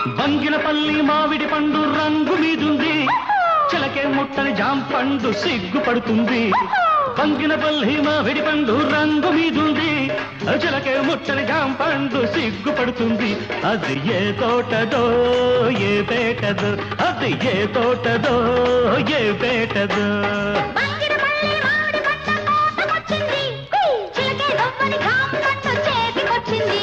బంగినపల్లి మామిడి పండు రంగు మీదుంది, చిలకే ముట్టని జాంపండు సిగ్గుపడుతుంది. బంగినపల్లి మామిడి పండు రంగు మీదుంది, చిలకే ముట్టని జాంపండు సిగ్గుపడుతుంది. అది ఏ తోటదో ఏ పేటదో, అది ఏ తోటదో ఏ పేటదో. చిలకే దొమ్మని జాంపండు చేతికొచ్చింది.